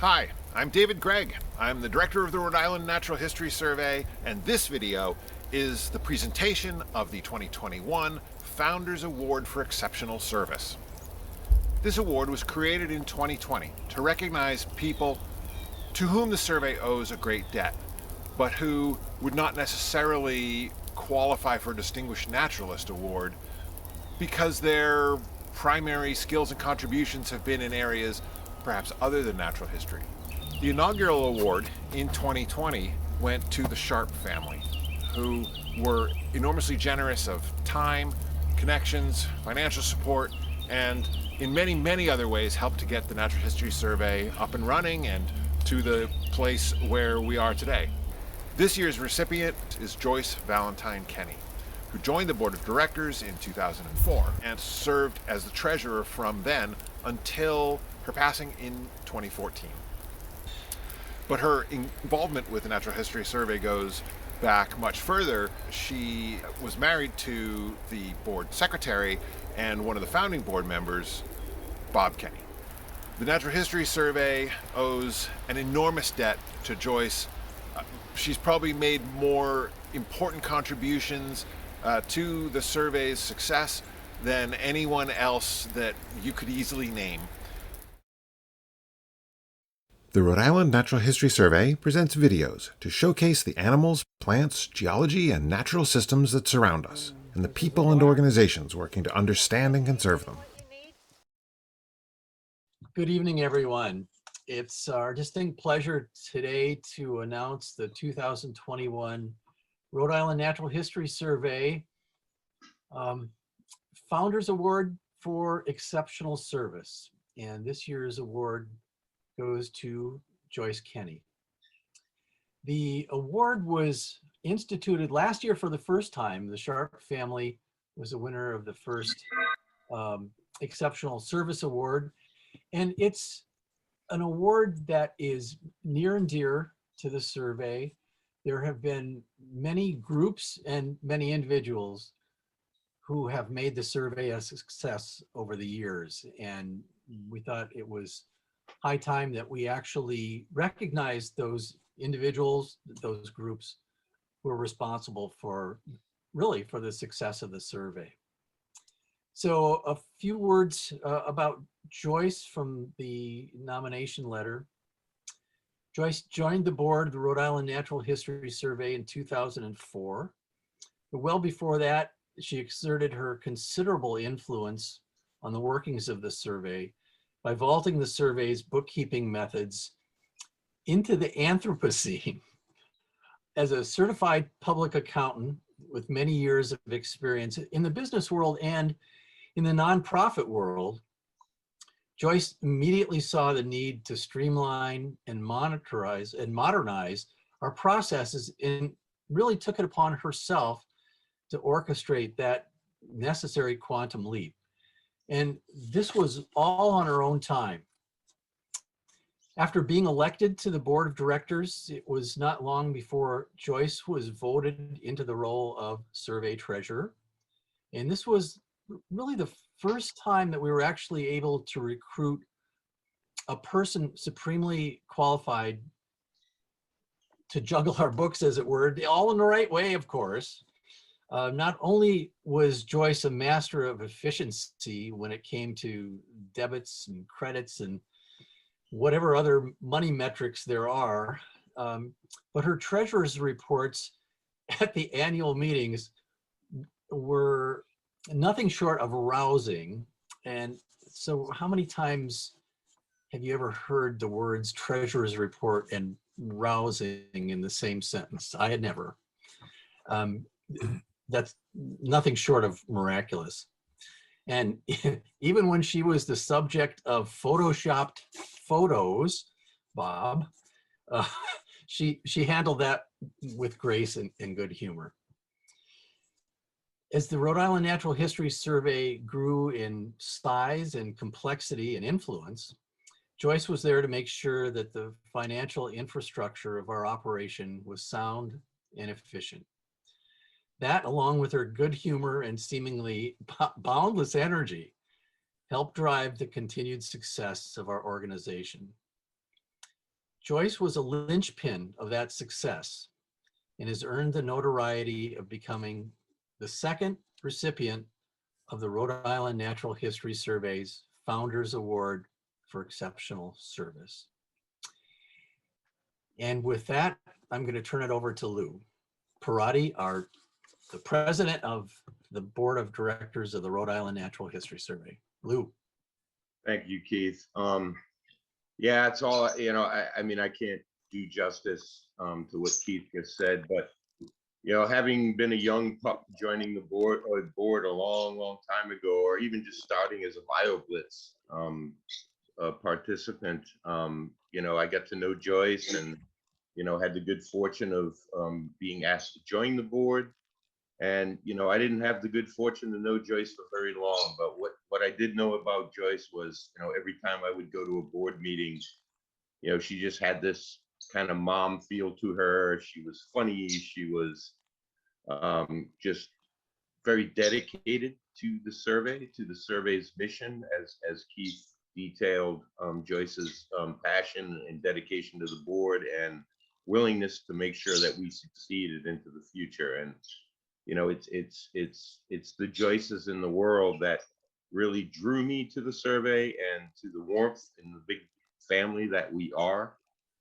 Hi, I'm David Gregg. I'm the director of the Rhode Island Natural History Survey, and this video is the presentation of the 2021 Founders Award for Exceptional Service. This award was created in 2020 to recognize people to whom the survey owes a great debt, but who would not necessarily qualify for a Distinguished Naturalist Award because their primary skills and contributions have been in areas perhaps other than natural history. The inaugural award in 2020 went to the Sharp family, who were enormously generous of time, connections, financial support, and in many, many other ways helped to get the Natural History Survey up and running and to the place where we are today. This year's recipient is Joyce Valentine-Kenney, who joined the board of directors in 2004 and served as the treasurer from then until her passing in 2014. But her involvement with the Natural History Survey goes back much further. She was married to the board secretary and one of the founding board members, Bob Kenney. The Natural History Survey owes an enormous debt to Joyce. She's probably made more important contributions to the survey's success than anyone else that you could easily name. The Rhode Island Natural History Survey presents videos to showcase the animals, plants, geology, and natural systems that surround us, and the people and organizations working to understand and conserve them. Good evening, everyone. It's our distinct pleasure today to announce the 2021 Rhode Island Natural History Survey Founders Award for Exceptional Service. And this year's award goes to Joyce Kenney. The award was instituted last year for the first time. The Sharp family was a winner of the first Exceptional Service Award. And it's an award that is near and dear to the survey. There have been many groups and many individuals who have made the survey a success over the years. And we thought it was high time that we actually recognize those individuals, those groups who are responsible for the success of the survey. So a few words about Joyce from the nomination letter. Joyce joined the board of the Rhode Island Natural History Survey in 2004. But well before that, she exerted her considerable influence on the workings of the survey by vaulting the survey's bookkeeping methods into the Anthropocene. As a certified public accountant with many years of experience in the business world and in the nonprofit world, Joyce immediately saw the need to streamline and modernize our processes, and really took it upon herself to orchestrate that necessary quantum leap. And this was all on her own time. After being elected to the board of directors, it was not long before Joyce was voted into the role of survey treasurer. And this was really the first time that we were actually able to recruit a person supremely qualified to juggle our books, as it were, all in the right way, of course. Not only was Joyce a master of efficiency when it came to debits and credits and whatever other money metrics there are, but her treasurer's reports at the annual meetings were nothing short of rousing. And so how many times have you ever heard the words treasurer's report and rousing in the same sentence? I had never. That's nothing short of miraculous. And even when she was the subject of photoshopped photos, Bob, she handled that with grace and good humor. As the Rhode Island Natural History Survey grew in size and complexity and influence, Joyce was there to make sure that the financial infrastructure of our operation was sound and efficient. That, along with her good humor and seemingly boundless energy, helped drive the continued success of our organization. Joyce was a linchpin of that success and has earned the notoriety of becoming the second recipient of the Rhode Island Natural History Survey's Founders Award for Exceptional Service. And with that, I'm going to turn it over to Lou Parati, the president of the board of directors of the Rhode Island Natural History Survey. Lou. Thank you, Keith. Yeah, it's all, I mean, I can't do justice to what Keith just said, but, having been a young pup joining the board a long, long time ago, or even just starting as a BioBlitz participant, I got to know Joyce and, had the good fortune of being asked to join the board. And, I didn't have the good fortune to know Joyce for very long, but what I did know about Joyce was, every time I would go to a board meeting, she just had this kind of mom feel to her. She was funny. She was just very dedicated to the survey's mission, as Keith detailed Joyce's passion and dedication to the board and willingness to make sure that we succeeded into the future. And it's the Joyces in the world that really drew me to the survey and to the warmth in the big family that we are,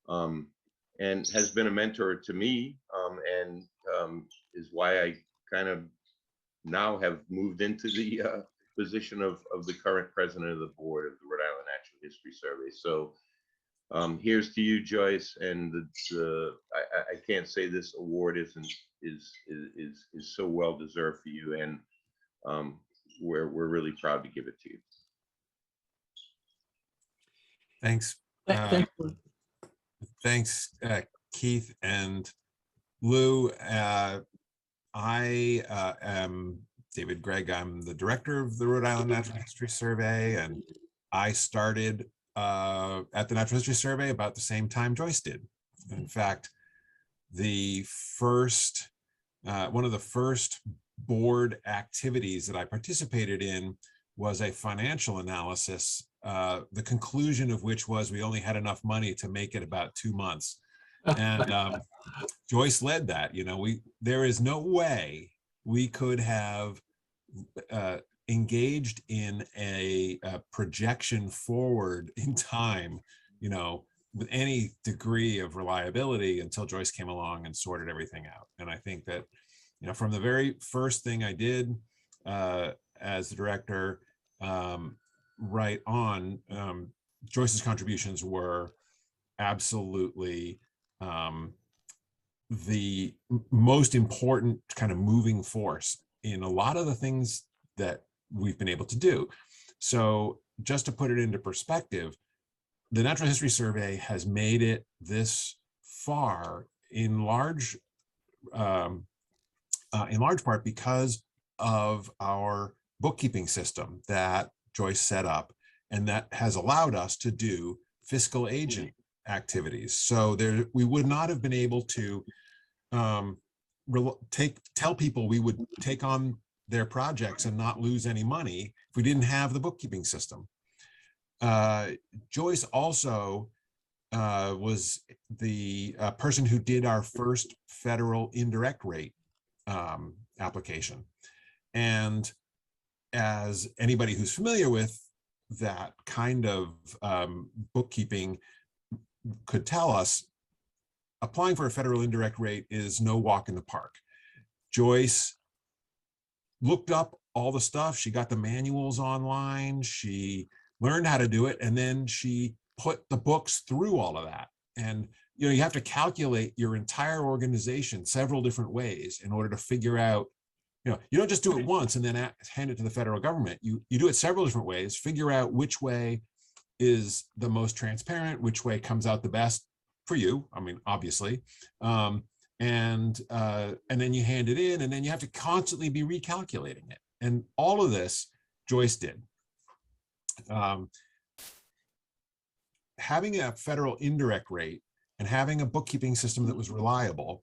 and has been a mentor to me, and is why I kind of now have moved into the position of the current president of the board of the Rhode Island Natural History Survey. So here's to you, Joyce, and I can't say this award is so well deserved for you, and we're really proud to give it to you. Thanks. Thanks, Keith and Lou. I am David Gregg. I'm the director of the Rhode Island Natural History Survey, and I started at the Natural History Survey about the same time Joyce did. In fact, one of the first board activities that I participated in was a financial analysis, the conclusion of which was we only had enough money to make it about 2 months. And Joyce led that. There is no way we could have engaged in a projection forward in time, with any degree of reliability until Joyce came along and sorted everything out. And I think that, from the very first thing I did as the director, right on, Joyce's contributions were absolutely the most important kind of moving force in a lot of the things that we've been able to do. So just to put it into perspective, the Natural History Survey has made it this far in large part because of our bookkeeping system that Joyce set up, and that has allowed us to do fiscal agent activities. So we would not have been able to tell people we would take on their projects and not lose any money if we didn't have the bookkeeping system. Joyce also was the person who did our first federal indirect rate application. And as anybody who's familiar with that kind of bookkeeping could tell us, applying for a federal indirect rate is no walk in the park. Joyce looked up all the stuff. She got the manuals online. She learned how to do it. And then she put the books through all of that. And, you have to calculate your entire organization several different ways in order to figure out, you don't just do it once and then hand it to the federal government. You do it several different ways, figure out which way is the most transparent, which way comes out the best for you. I mean, obviously. And then you hand it in, and then you have to constantly be recalculating it. And all of this Joyce did. Having a federal indirect rate and having a bookkeeping system that was reliable,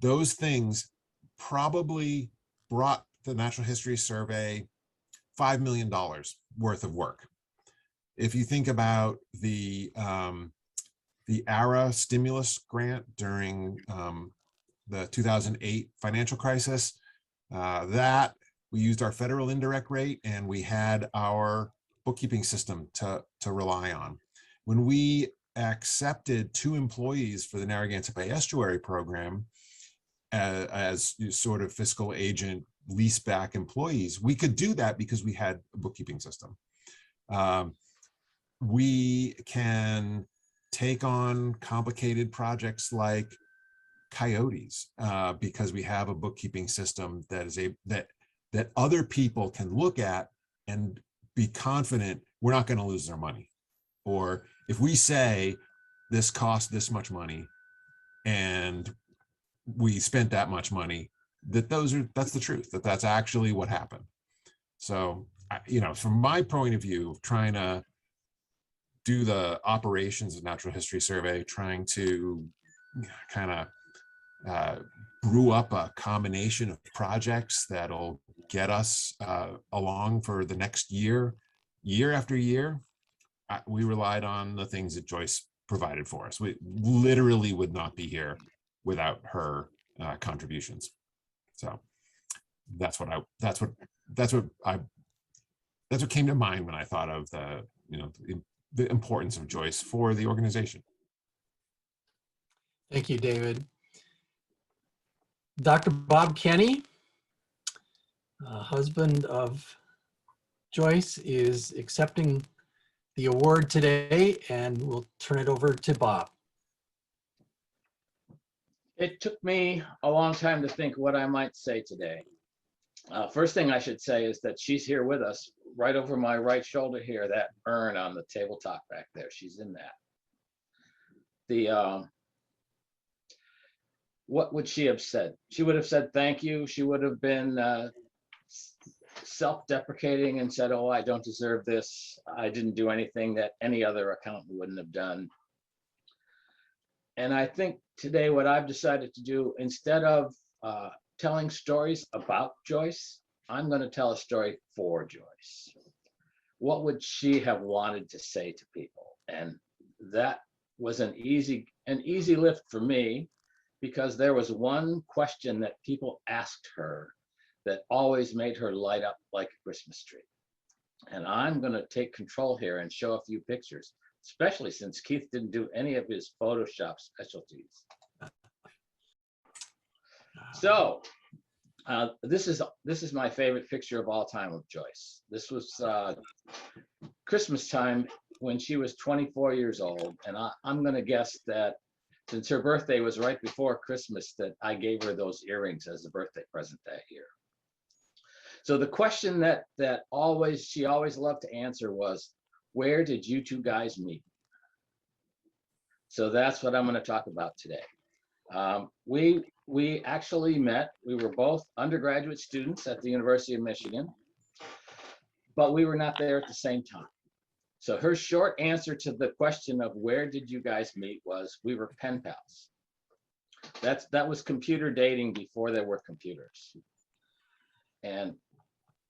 those things probably brought the Natural History Survey $5 million worth of work. If you think about the the ARA stimulus grant during the 2008 financial crisis. That we used our federal indirect rate, and we had our bookkeeping system to rely on. When we accepted 2 employees for the Narragansett Bay Estuary program as sort of fiscal agent leaseback employees, we could do that because we had a bookkeeping system. We can take on complicated projects like coyotes because we have a bookkeeping system that is that other people can look at and be confident we're not going to lose their money. Or if we say this cost this much money and we spent that much money, that's the truth, that's actually what happened. So, from my point of view, trying to do the operations of Natural History Survey, trying to kind of brew up a combination of projects that'll get us along for the next year after year, we relied on the things that Joyce provided for us. We literally would not be here without her contributions. So that's what came to mind when I thought of the importance of Joyce for the organization. Thank you, David. Dr. Bob Kenney, husband of Joyce, is accepting the award today, and we'll turn it over to Bob. It took me a long time to think what I might say today. First thing I should say is that she's here with us, right over my right shoulder here, that urn on the tabletop back there. She's in that. What would she have said? She would have said thank you. She would have been self-deprecating and said, oh, I don't deserve this. I didn't do anything that any other accountant wouldn't have done. And I think today what I've decided to do, instead of telling stories about Joyce, I'm going to tell a story for Joyce. What would she have wanted to say to people? And that was an easy lift for me, because there was one question that people asked her that always made her light up like a Christmas tree. And I'm going to take control here and show a few pictures, especially since Keith didn't do any of his Photoshop specialties. So this is my favorite picture of all time of Joyce. This was Christmas time when she was 24 years old. And I'm going to guess that since her birthday was right before Christmas, that I gave her those earrings as a birthday present that year. So the question that she always loved to answer was, where did you two guys meet? So that's what I'm going to talk about today. We actually met. We were both undergraduate students at the University of Michigan, but we were not there at the same time. So her short answer to the question of where did you guys meet was, we were pen pals. That was computer dating before there were computers. And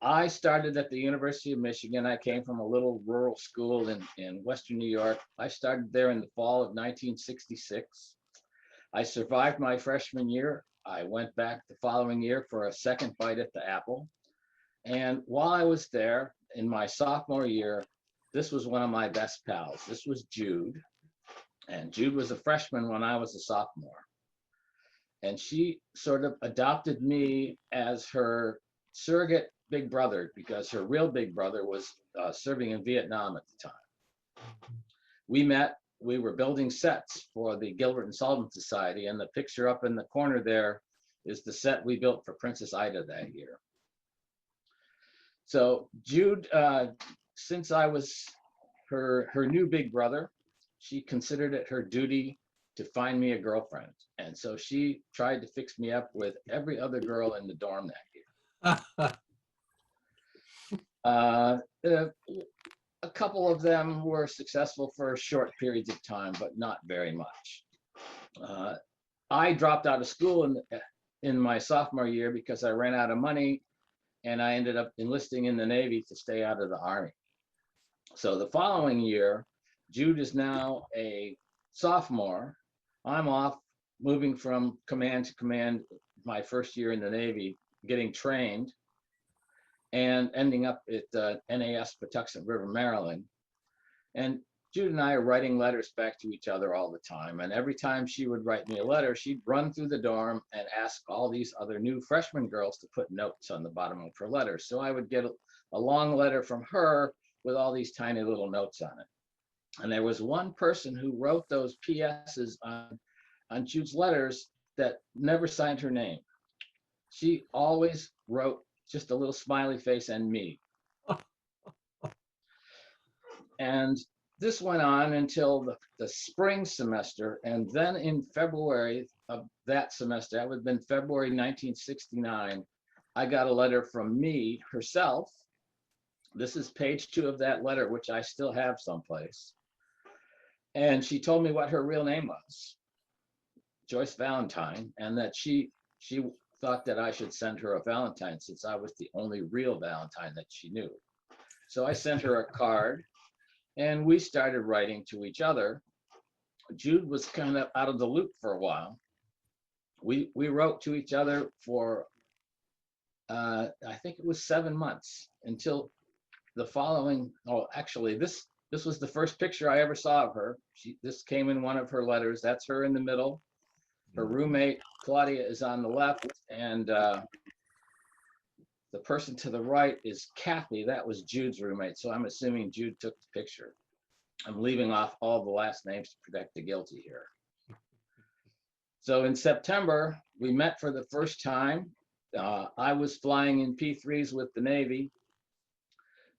I started at the University of Michigan. I came from a little rural school in Western New York. I started there in the fall of 1966. I survived my freshman year. I went back the following year for a second bite at the apple. And while I was there in my sophomore year, this was one of my best pals. This was Jude. And Jude was a freshman when I was a sophomore. And she sort of adopted me as her surrogate big brother, because her real big brother was serving in Vietnam at the time. We met, we were building sets for the Gilbert and Sullivan Society, and the picture up in the corner there is the set we built for Princess Ida that year. So Jude, since I was her new big brother, she considered it her duty to find me a girlfriend. And so she tried to fix me up with every other girl in the dorm that year. A couple of them were successful for short periods of time, but not very much. I dropped out of school in my sophomore year because I ran out of money, and I ended up enlisting in the Navy to stay out of the Army. So the following year, Jude is now a sophomore, I'm off moving from command to command my first year in the Navy, getting trained and ending up at NAS Patuxent River, Maryland. And Jude and I are writing letters back to each other all the time. And every time she would write me a letter, she'd run through the dorm and ask all these other new freshman girls to put notes on the bottom of her letters. So I would get a long letter from her with all these tiny little notes on it. And there was one person who wrote those PSs on Jude's letters that never signed her name. She always wrote just a little smiley face and me. And this went on until the spring semester. And then in February of that semester, that would have been February 1969, I got a letter from me herself. This is page 2 of that letter, which I still have someplace. And she told me what her real name was, Joyce Valentine, and that she thought that I should send her a Valentine since I was the only real Valentine that she knew. So I sent her a card and we started writing to each other. Jude was kind of out of the loop for a while. We wrote to each other for, I think it was 7 months until the following, oh, actually this was the first picture I ever saw of her. This came in one of her letters. That's her in the middle. Her roommate, Claudia, is on the left, and the person to the right is Kathy. That was Jude's roommate, so I'm assuming Jude took the picture. I'm leaving off all the last names to protect the guilty here. So in September, we met for the first time. I was flying in P3s with the Navy.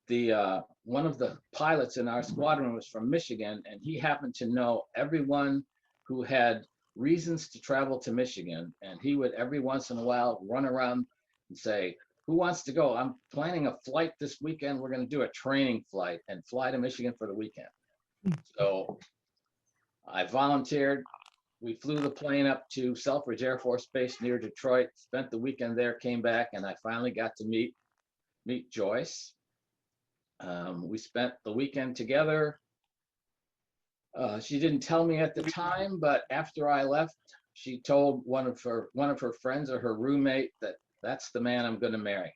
One of the pilots in our squadron was from Michigan, and he happened to know everyone who had reasons to travel to Michigan. And he would every once in a while run around and say, who wants to go? I'm planning a flight this weekend. We're going to do a training flight and fly to Michigan for the weekend. So I volunteered. We flew the plane up to Selfridge Air Force Base near Detroit, spent the weekend there, came back, and I finally got to meet Joyce. We spent the weekend together. She didn't tell me at the time, but after I left, she told one of her friends or her roommate that that's the man I'm going to marry.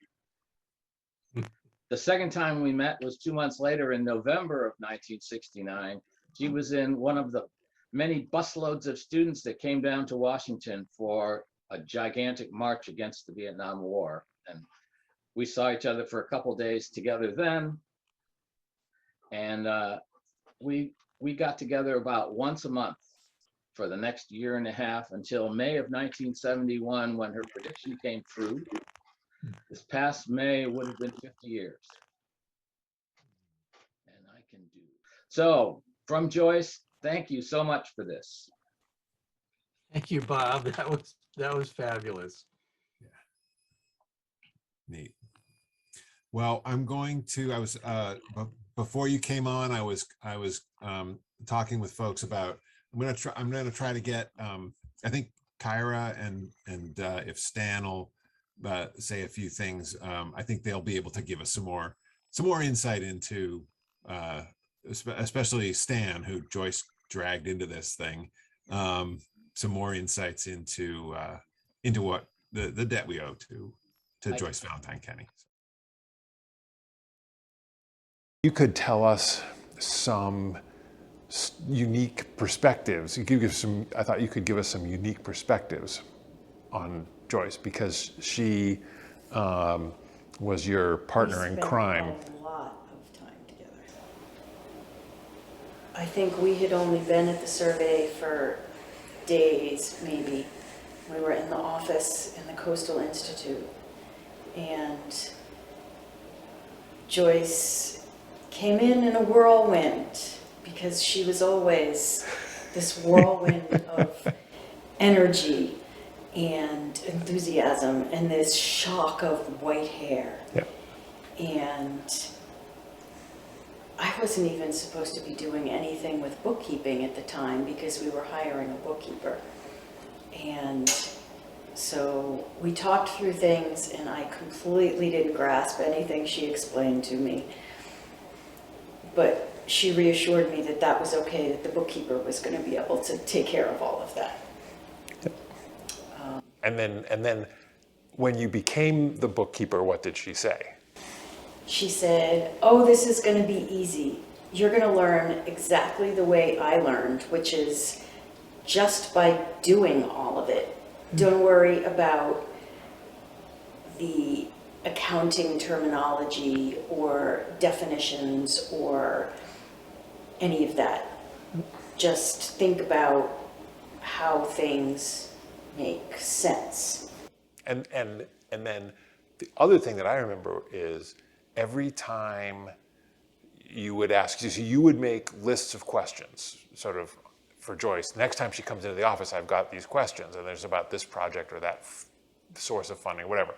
The second time we met was 2 months later in November of 1969. She was in one of the many busloads of students that came down to Washington for a gigantic march against the Vietnam War. And we saw each other for a couple days together then. And we got together about once a month for the next year and a half until May of 1971, when her prediction came true. This past May would have been 50 years. And I can do. So from Joyce, thank you so much for this. Thank you, Bob. That was fabulous. Yeah. Neat. Well, I'm going to, before you came on, I was talking with folks about, I'm going to try to get, I think Kira and if Stan will say a few things, I think they'll be able to give us some more insight into, especially Stan, who Joyce dragged into this thing, some more insights into what the debt we owe to Joyce Valentine-Kenney. You could tell us some unique perspectives. I thought you could give us some unique perspectives on Joyce, because she was your partner in crime. We spent a lot of time together. I think we had only been at the survey for days, maybe. We were in the office in the Coastal Institute, and Joyce came in a whirlwind, because she was always this whirlwind of energy and enthusiasm and this shock of white hair. Yep. And I wasn't even supposed to be doing anything with bookkeeping at the time, because we were hiring a bookkeeper. And so we talked through things, and I completely didn't grasp anything she explained to me. But she reassured me that that was okay, that the bookkeeper was going to be able to take care of all of that. And then when you became the bookkeeper, what did she say? She said, oh, this is going to be easy. You're going to learn exactly the way I learned, which is just by doing all of it. Don't worry about the accounting terminology or definitions or any of that. Just think about how things make sense. And then the other thing that I remember is every time you would ask, so you would make lists of questions, sort of for Joyce. Next time she comes into the office, I've got these questions, and there's about this project or that source of funding, whatever.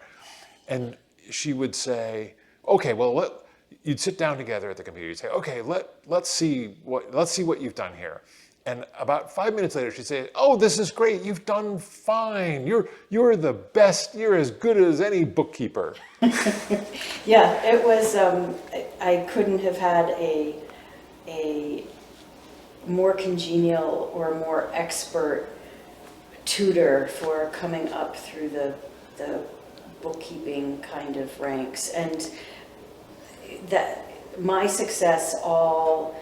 And she would say, okay, well, you'd sit down together at the computer. You'd say, okay, let's see what you've done here. And about 5 minutes later, she'd say, oh, this is great. You've done fine. You're the best. You're as good as any bookkeeper. Yeah, it was, I couldn't have had a more congenial or more expert tutor for coming up through the bookkeeping kind of ranks. And that my success all,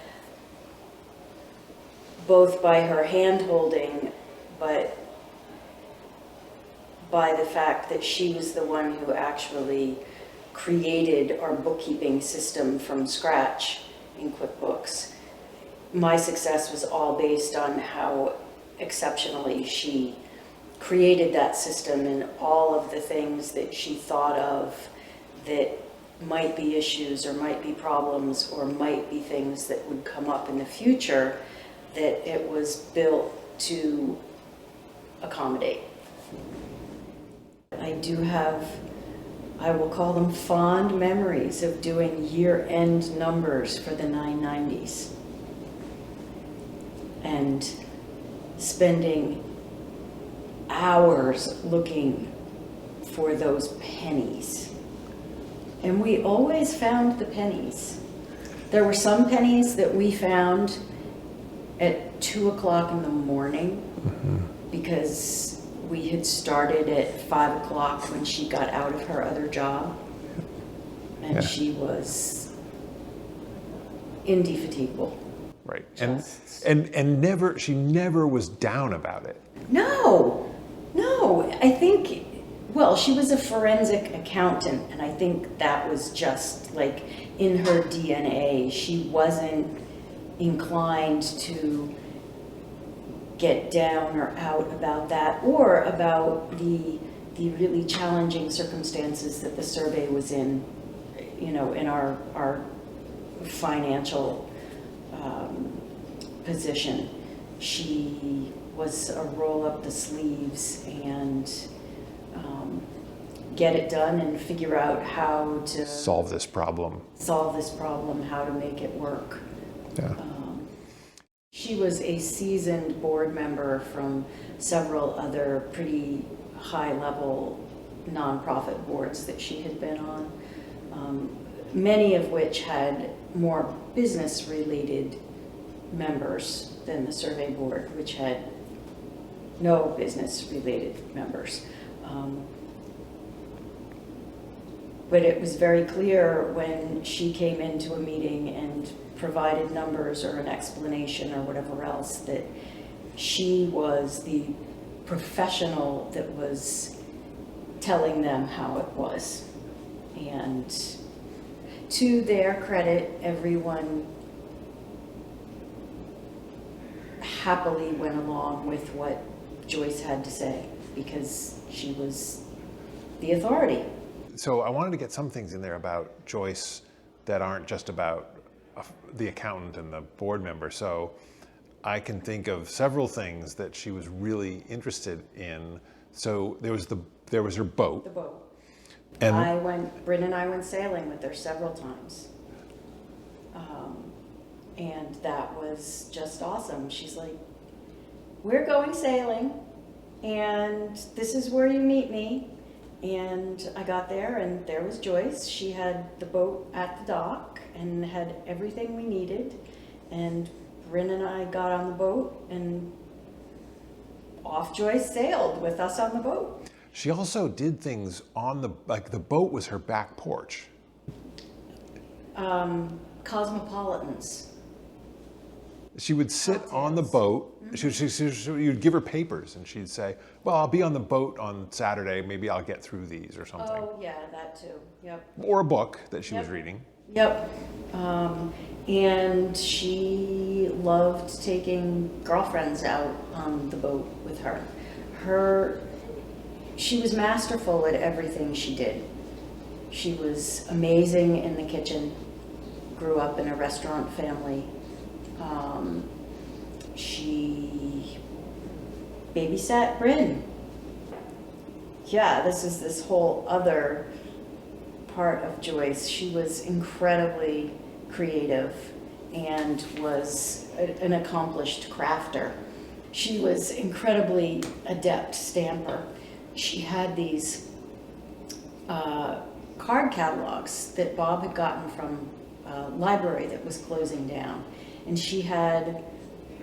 both by her hand-holding, but by the fact that she was the one who actually created our bookkeeping system from scratch in QuickBooks. My success was all based on how exceptionally she created that system and all of the things that she thought of that might be issues or might be problems or might be things that would come up in the future, that it was built to accommodate. I do have, I will call them fond memories of doing year-end numbers for the 990s and spending hours looking for those pennies. And we always found the pennies. There were some pennies that we found at 2 o'clock in the morning because we had started at 5 o'clock when she got out of her other job, and she was indefatigable. Right. And never, she never was down about it. No, I think, well, she was a forensic accountant, and I think that was just like in her DNA. She wasn't inclined to get down or out about that, or about the really challenging circumstances that the survey was in, you know, in our financial position. She was a roll up the sleeves and get it done and figure out how to Solve this problem. how to make it work. Yeah. She was a seasoned board member from several other pretty high-level nonprofit boards that she had been on, many of which had more business-related members than the survey board, which had no business-related members. But it was very clear when she came into a meeting and provided numbers or an explanation or whatever else that she was the professional that was telling them how it was. And to their credit, everyone happily went along with what Joyce had to say because she was the authority. So I wanted to get some things in there about Joyce that aren't just about the accountant and the board member. So I can think of several things that she was really interested in. So there was her boat. The boat. And Bryn and I went sailing with her several times. And that was just awesome. She's like, we're going sailing and this is where you meet me. And I got there and there was Joyce. She had the boat at the dock and had everything we needed. And Bryn and I got on the boat, and off Joyce sailed with us on the boat. She also did things on the, like the boat was her back porch. Cosmopolitans. She would sit on the boat. You'd give her papers and she'd say, well, I'll be on the boat on Saturday. Maybe I'll get through these or something. Oh, yeah, that too. Yep. Or a book that she was Yep. reading. Yep. And she loved taking girlfriends out on the boat with her. She was masterful at everything she did. She was amazing in the kitchen, grew up in a restaurant family. She babysat Bryn. Yeah, this is this whole other part of Joyce. She was incredibly creative and was an accomplished crafter. She was incredibly adept stamper. She had these card catalogs that Bob had gotten from a library that was closing down. And she had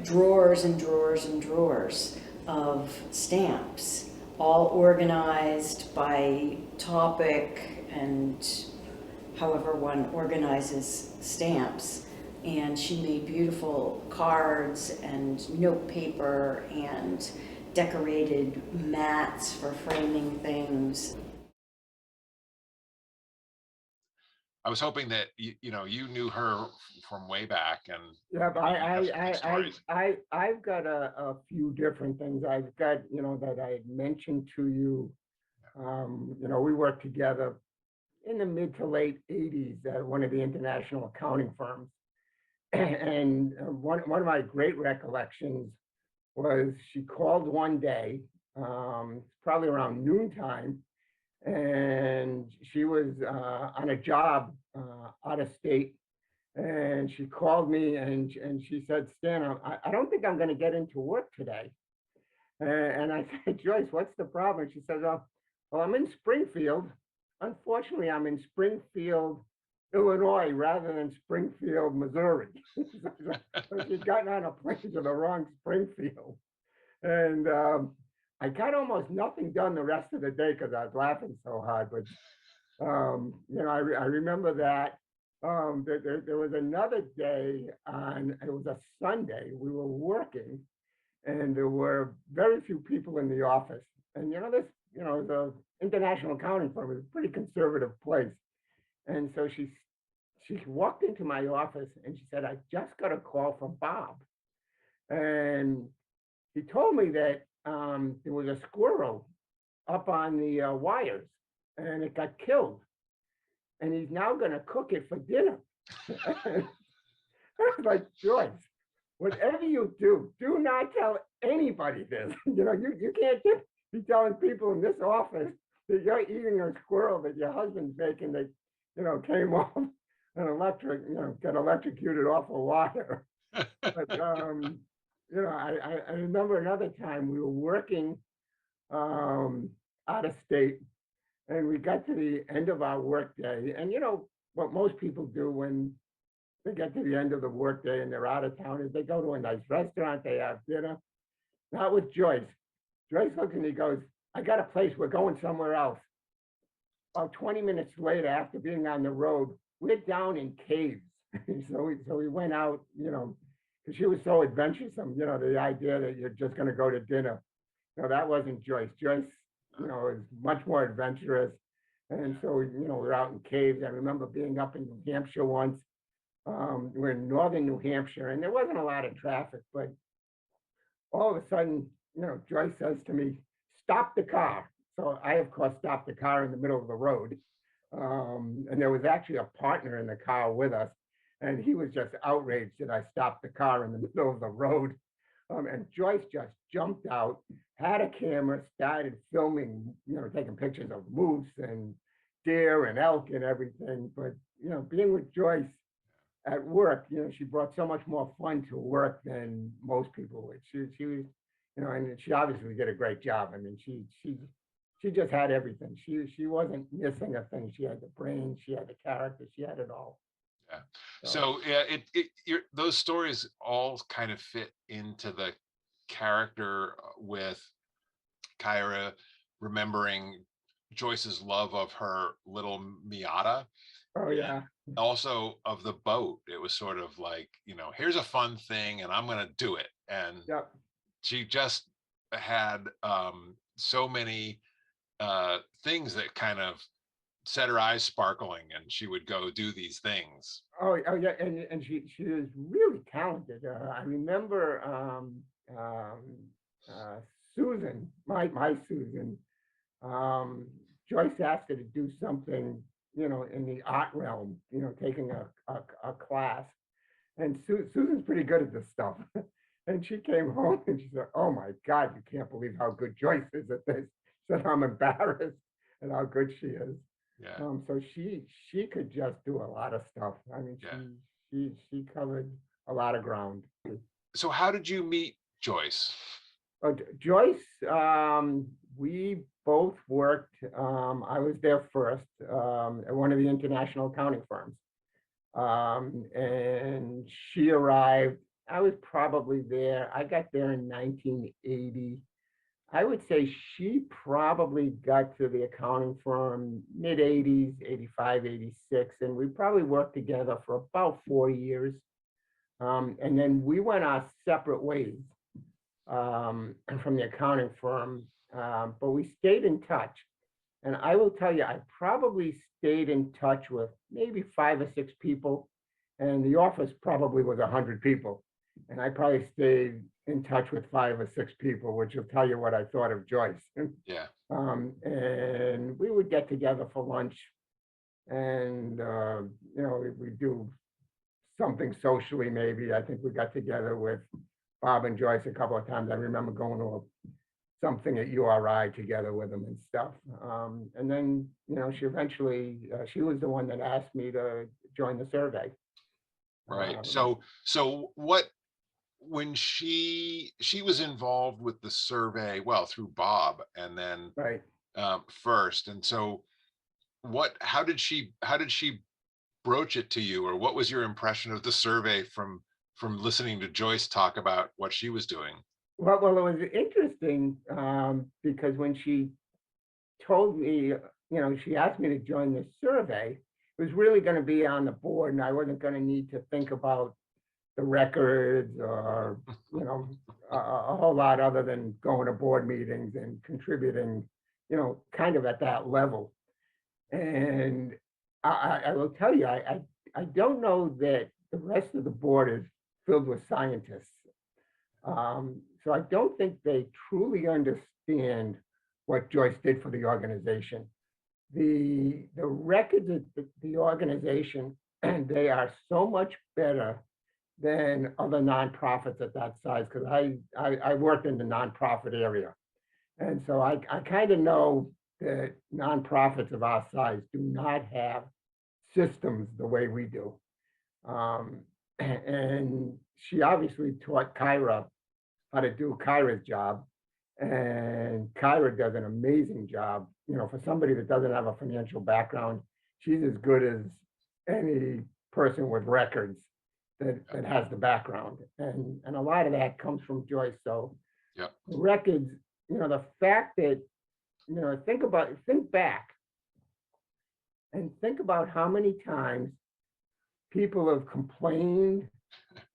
drawers and drawers and drawers of stamps, all organized by topic and however one organizes stamps. And she made beautiful cards and note paper and decorated mats for framing things. I was hoping that you knew her from way back, and Yeah, but have some stories. I've got a few different things. I've got, that I had mentioned to you. We worked together in the mid to late 80s at one of the international accounting firms. And one of my great recollections was she called one day, probably around noontime, and she was on a job out of state. And she called me and she said, Stan, I don't think I'm going to get into work today. And I said, Joyce, what's the problem? And she said, well, I'm in Springfield. Unfortunately, I'm in Springfield, Illinois, rather than Springfield, Missouri. So she'd gotten on a plane to the wrong Springfield. And I got almost nothing done the rest of the day because I was laughing so hard. But, I remember that. There was another day it was a Sunday, we were working, and there were very few people in the office. And the international accounting firm is a pretty conservative place. And so she walked into my office and she said, I just got a call from Bob. And he told me that there was a squirrel up on the wires and it got killed. And he's now going to cook it for dinner. I was like, Joyce, whatever you do, do not tell anybody this. You can't just be telling people in this office that you're eating a squirrel that your husband's making that, came off got electrocuted off a wire. But, I remember another time we were working out of state. And we got to the end of our workday, and what most people do when they get to the end of the workday and they're out of town is they go to a nice restaurant, they have dinner. Not with Joyce. Joyce looks and he goes, I got a place, we're going somewhere else. About 20 minutes later, after being on the road, we're down in caves. So we went out, because she was so adventuresome, the idea that you're just going to go to dinner. No, that wasn't Joyce. Joyce is much more adventurous. And so, we're out in caves. I remember being up in New Hampshire once. We're in northern New Hampshire, and there wasn't a lot of traffic, but all of a sudden, Joyce says to me, stop the car. So I, of course, stopped the car in the middle of the road. And there was actually a partner in the car with us, and he was just outraged that I stopped the car in the middle of the road. And Joyce just jumped out, had a camera, started filming, taking pictures of moose and deer and elk and everything. But, being with Joyce at work, she brought so much more fun to work than most people would. She was, and she obviously did a great job. I mean, she just had everything. She wasn't missing a thing. She had the brain, she had the character, she had it all. Yeah. So yeah, those stories all kind of fit into the character with Kyra remembering Joyce's love of her little Miata, Oh, and yeah. also of the boat. It was sort of like, here's a fun thing and I'm going to do it. And Yep. she just had so many things that kind of set her eyes sparkling, and she would go do these things. Oh, yeah, and she is really talented. I remember um, Susan, my Susan. Um, Joyce asked her to do something, in the art realm, taking a class, and Susan's pretty good at this stuff. And she came home and she said, "Oh my God, you can't believe how good Joyce is at this." She said, "I'm embarrassed at how good she is." Yeah. So she could just do a lot of stuff. I mean, Yeah. she covered a lot of ground. So how did you meet Joyce? Joyce, we both worked. I was there first at one of the international accounting firms, and she arrived. I was probably there. I got there in 1980. I would say she probably got to the accounting firm mid 80s, 85, 86, and we probably worked together for about 4 years. And then we went our separate ways from the accounting firm, but we stayed in touch. And I will tell you, I probably stayed in touch with maybe 5 or 6 people, and the office probably was 100 people. And I probably stayed in touch with 5 or 6 people, which will tell you what I thought of Joyce. Yeah. And we would get together for lunch, and we do something socially. Maybe I think we got together with Bob and Joyce a couple of times. I remember going to something at URI together with them and stuff. And then, she eventually, she was the one that asked me to join the survey. Right. So when she was involved with the survey, well, through Bob, and then Right. first. And so how did she broach it to you, or what was your impression of the survey from listening to Joyce talk about what she was doing? Well, it was interesting because when she told me, she asked me to join the survey, it was really going to be on the board, and I wasn't going to need to think about the records or, a whole lot other than going to board meetings and contributing, kind of at that level. And I will tell you, I don't know that the rest of the board is filled with scientists. So I don't think they truly understand what Joyce did for the organization. The records of the organization, and they are so much better than other nonprofits at that size, because I worked in the nonprofit area. And so I kind of know that nonprofits of our size do not have systems the way we do. And she obviously taught Kyra how to do Kyra's job. And Kyra does an amazing job. For somebody that doesn't have a financial background, she's as good as any person with records that has the background. And a lot of that comes from Joyce. So Yep. records, the fact that, think back and think about how many times people have complained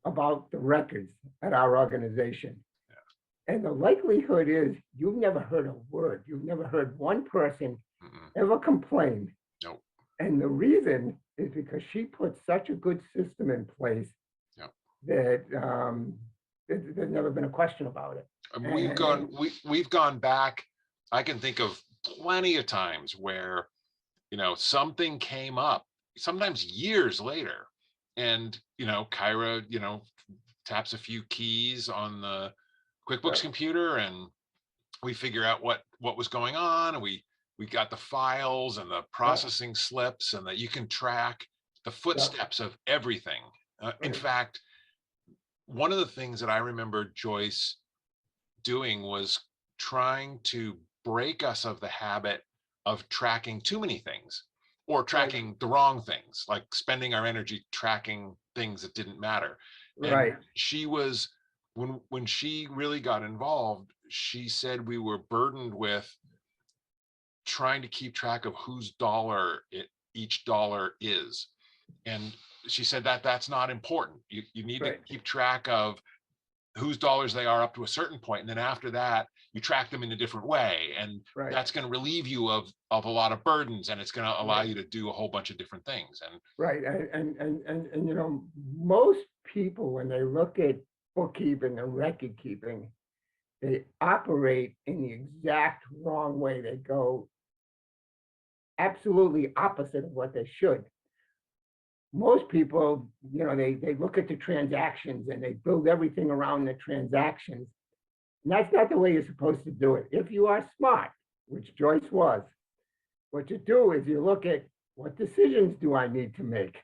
about the records at our organization. Yeah. And the likelihood is you've never heard a word. You've never heard one person ever complain. Nope. And the reason is because she put such a good system in place. Yep. That there's never been a question about it. We've gone back. I can think of plenty of times where, something came up, sometimes years later, and, Kyra, taps a few keys on the QuickBooks computer, and we figure out what was going on, and we got the files and the processing slips, and that you can track the footsteps of everything. In fact, one of the things that I remember Joyce doing was trying to break us of the habit of tracking too many things. or tracking the wrong things, like spending our energy tracking things that didn't matter. And Right. she was, when she really got involved, she said we were burdened with trying to keep track of whose dollar each dollar is. And she said that that's not important. You need to keep track of whose dollars they are up to a certain point, and then after that you track them in a different way, and that's going to relieve you of a lot of burdens, and it's going to allow you to do a whole bunch of different things. And and you know, most people, when they look at bookkeeping and record keeping, they operate in the exact wrong way. They go absolutely opposite of what they should. Most people, you know, they look at the transactions and they build everything around the transactions. And that's not the way you're supposed to do it. If you are smart, which Joyce was, what you do is you look at what decisions do I need to make?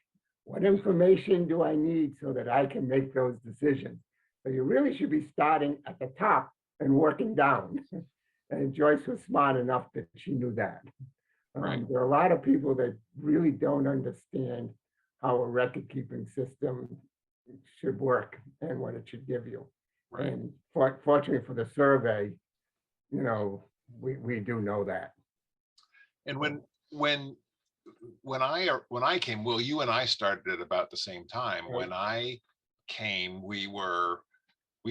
What information do I need so that I can make those decisions? So you really should be starting at the top and working down. And Joyce was smart enough that she knew that. There are a lot of people that really don't understand how a record keeping system should work and what it should give you. And fortunately for the survey, you know, we do know that. And when I came, well, you and I started at about the same time. When I came, we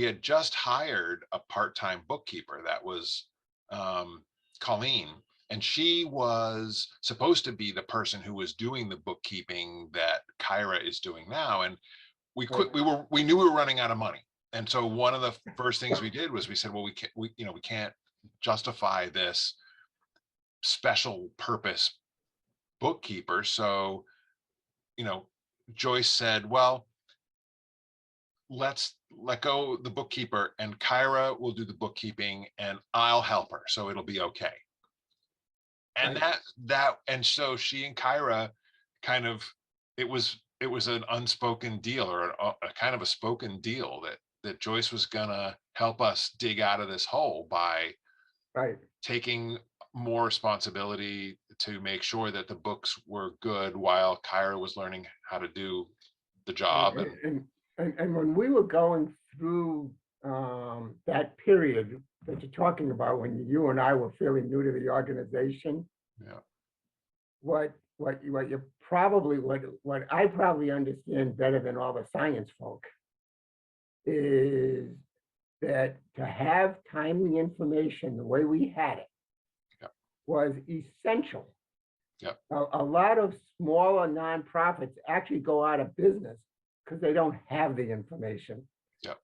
had just hired a part-time bookkeeper. That was Colleen. And she was supposed to be the person who was doing the bookkeeping that Kira is doing now. And we knew we were running out of money. And so one of the first things we did was we said, well, we can't justify this special purpose bookkeeper. So, you know, Joyce said, well, let's let go the bookkeeper and Kira will do the bookkeeping and I'll help her. So it'll be okay. And and so she and Kira kind of, it was an unspoken deal, or a kind of a spoken deal that Joyce was gonna help us dig out of this hole by taking more responsibility to make sure that the books were good while Kira was learning how to do the job. And when we were going through that period that you're talking about, when you and I were fairly new to the organization, what I probably understand better than all the science folk is that to have timely information the way we had it was essential. A lot of smaller nonprofits actually go out of business because they don't have the information.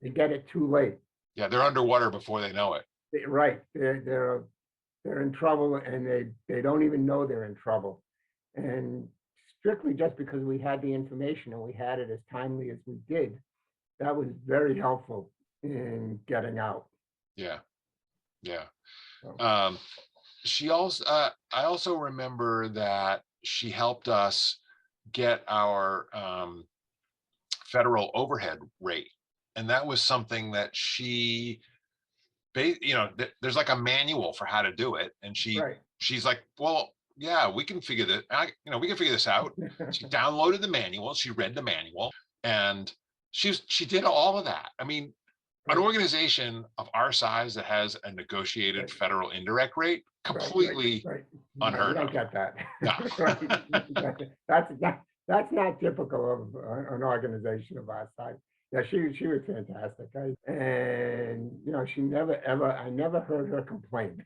They get it too late. They're underwater before they know it. They're in trouble, and they don't even know they're in trouble. And strictly just because we had the information and we had it as timely as we did, that was very helpful in getting out. She also, I also remember that she helped us get our federal overhead rate. And that was something that she, you know, there's like a manual for how to do it. And she's like, well, yeah, we can figure this, we can figure this out. She downloaded the manual, she read the manual, and she did all of that. I mean, an organization of our size that has a negotiated federal indirect rate, completely unheard of. You don't get that. No. That's not typical of an organization of our size. Yeah, she was fantastic. And you know, I never heard her complain.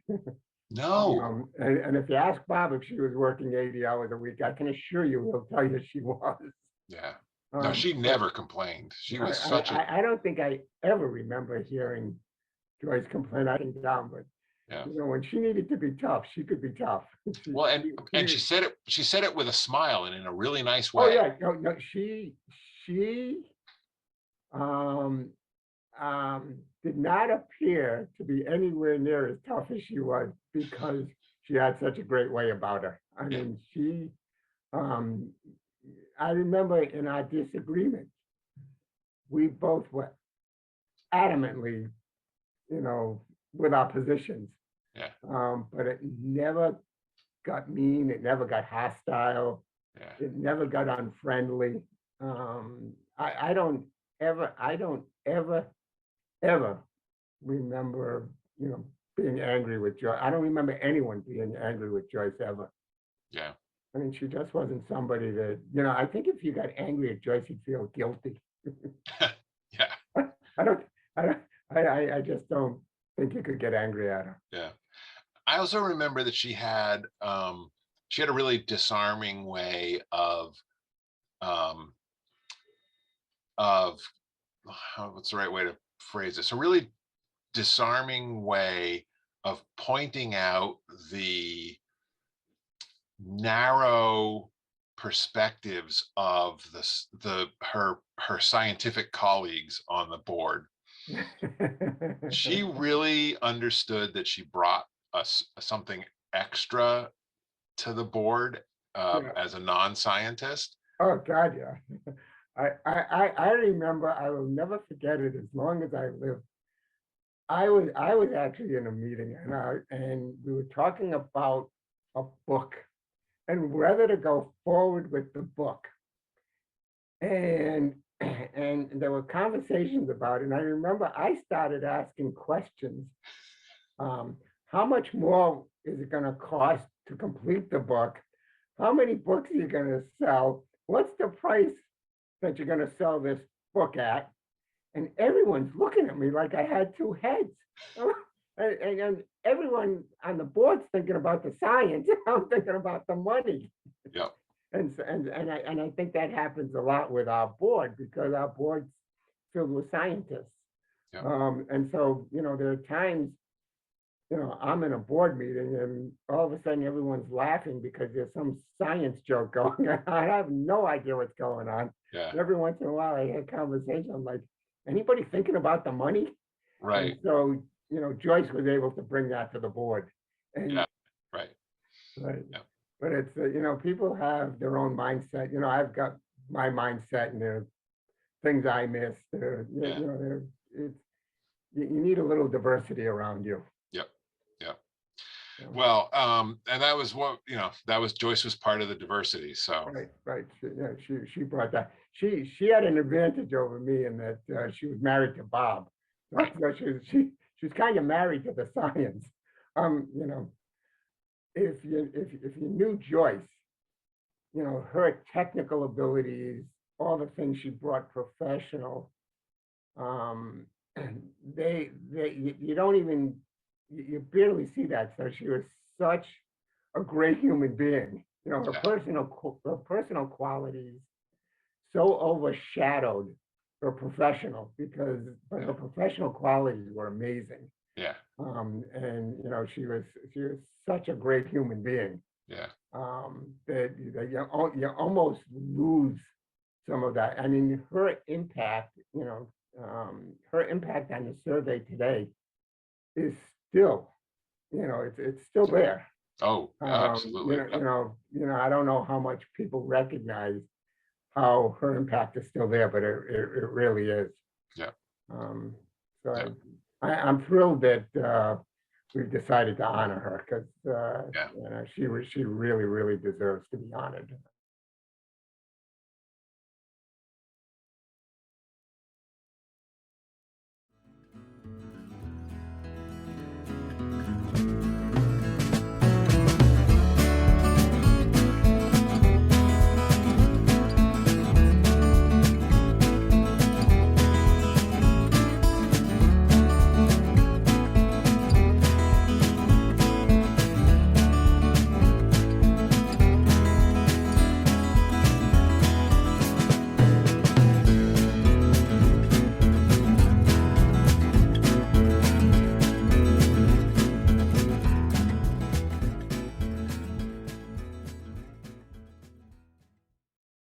No. And if you ask Bob if she was working 80 hours a week, I can assure you he'll tell you she was. Yeah. No, she never complained. She was I don't think I ever remember hearing Joyce complain. I think down, but you know, when she needed to be tough, she could be tough. And she said it with a smile and in a really nice way. Oh yeah, no, she did not appear to be anywhere near as tough as she was because she had such a great way about her. I mean, I remember in our disagreement, we both were adamantly, you know, with our positions. But it never got mean. It never got hostile. Yeah. It never got unfriendly. I don't ever remember, being angry with Joyce. I don't remember anyone being angry with Joyce ever. Yeah. I mean, she just wasn't somebody that, I think if you got angry at Joyce, you'd feel guilty. Yeah. I just don't think you could get angry at her. Yeah. I also remember that she had a really disarming way of what's the right way to phrase this? A really disarming way of pointing out the narrow perspectives of her scientific colleagues on the board. She really understood that she brought us something extra to the board Yeah. as a non-scientist. Oh, God, yeah. I remember, I will never forget it as long as I live. I was actually in a meeting and we were talking about a book and whether to go forward with the book. And there were conversations about it. And I remember I started asking questions. How much more is it going to cost to complete the book? How many books are you going to sell? What's the price that you're going to sell this book at? And everyone's looking at me like I had two heads. And everyone on the board's thinking about the science. I'm thinking about the money. Yep. And I think that happens a lot with our board because our board's filled with scientists. Yep. And so, there are times, I'm in a board meeting and all of a sudden everyone's laughing because there's some science joke going on. I have no idea what's going on. Yeah. Every once in a while I had a conversation. I'm like, anybody thinking about the money? Right. And so, Joyce was able to bring that to the board. And, Yeah. Right. Right. Yeah. But it's, people have their own mindset. I've got my mindset and there are things I missed. Yeah. You need a little diversity around you. Yep. Yep. Yeah. Well, and that was what, that was Joyce was part of the diversity. So Right. She brought that. She had an advantage over me in that she was married to Bob. So she's kind of married to the science. If you knew Joyce, her technical abilities, all the things she brought professional, you don't even, you barely see that. So she was such a great human being. Her personal qualities so overshadowed her professional because her professional qualities were amazing. yeah. And she was such a great human being. Yeah. That you almost lose some of that. I mean, her impact, her impact on the survey today is still, it's still there. Oh, absolutely. I don't know how much people recognize how her impact is still there, but it really is. Yeah. So Yeah. I'm thrilled that we've decided to honor her because she really, really deserves to be honored.